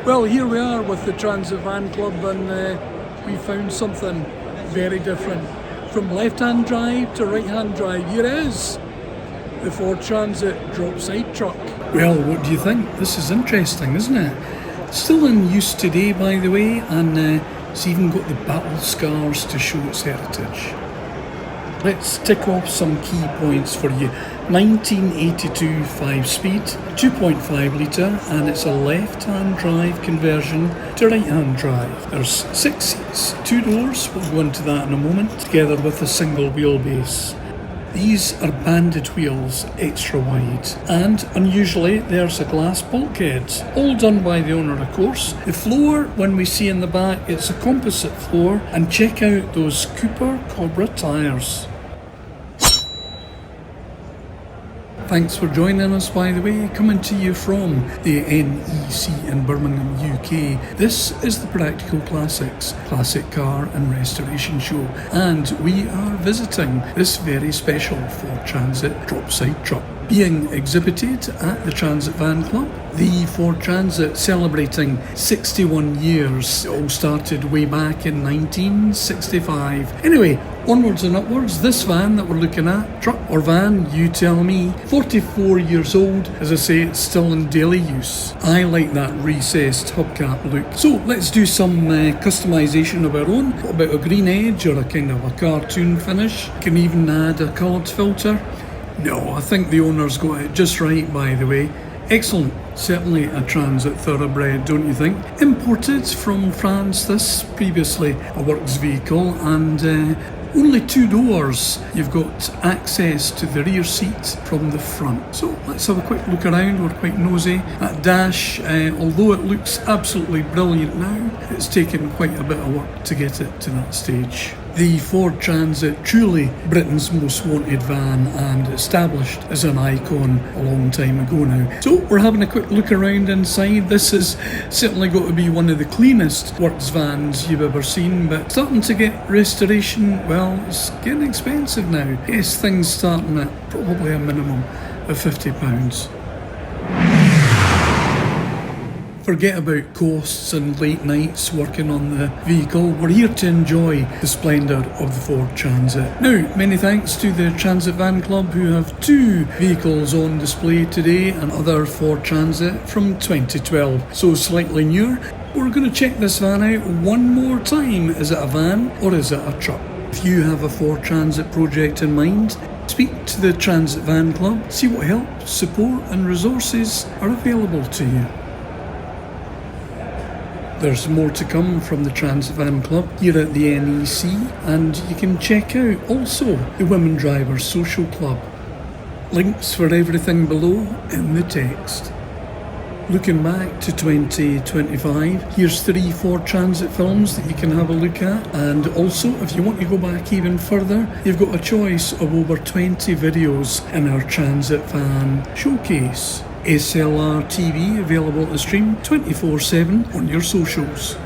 Well, here we are with the Transit Van Club, and we found something very different. From left-hand drive to right-hand drive, here it is, the Ford Transit Dropside Truck. Well, what do you think? This is interesting, isn't it? Still in use today, by the way, and it's even got the battle scars to show its heritage. Let's tick off some key points for you. 1982 5-speed, 2.5 litre, and it's a left-hand drive conversion to right-hand drive. There's 6 seats, 2 doors, we'll go into that in a moment, together with a single wheelbase. These are banded wheels, extra wide, and unusually there's a glass bulkhead, all done by the owner of course. The floor, when we see in the back, it's a composite floor, and check out those Cooper Cobra tyres. Thanks for joining us, by the way, coming to you from the NEC in Birmingham, UK. This is the Practical Classics Classic Car and Restoration Show, and we are visiting this very special Ford Transit Dropside Truck, being exhibited at the Transit Van Club. The Ford Transit celebrating 61 years. It all started way back in 1965. Anyway, onwards and upwards, this van that we're looking at, truck or van, you tell me, 44 years old. As I say, it's still in daily use. I like that recessed hubcap look. So let's do some customisation of our own. What about a green edge or a kind of a cartoon finish? Can even add a coloured filter. No, I think the owner's got it just right, by the way. Excellent. Certainly a Transit thoroughbred, don't you think? Imported from France, this, previously a works vehicle, and only 2 doors. You've got access to the rear seat from the front. So let's have a quick look around. We're quite nosy. That dash, although it looks absolutely brilliant now, it's taken quite a bit of work to get it to that stage. The Ford Transit, truly Britain's most wanted van and established as an icon a long time ago now. So we're having a quick look around inside. This has certainly got to be one of the cleanest works vans you've ever seen, but starting to get restoration, well, it's getting expensive now. Yes, things starting at probably a minimum of £50. Forget about costs and late nights working on the vehicle. We're here to enjoy the splendour of the Ford Transit. Now, many thanks to the Transit Van Club, who have 2 vehicles on display today, and other Ford Transit from 2012, so slightly newer. We're going to check this van out one more time. Is it a van or is it a truck? If you have a Ford Transit project in mind, speak to the Transit Van Club, see what help, support and resources are available to you. There's more to come from the Transit Van Club here at the NEC, and you can check out also the Women Drivers Social Club. Links for everything below in the text. Looking back to 2025, here's 3 Ford Transit films that you can have a look at, and also if you want to go back even further, you've got a choice of over 20 videos in our Transit Van Showcase. SLR.tv available to stream 24/7 on your socials.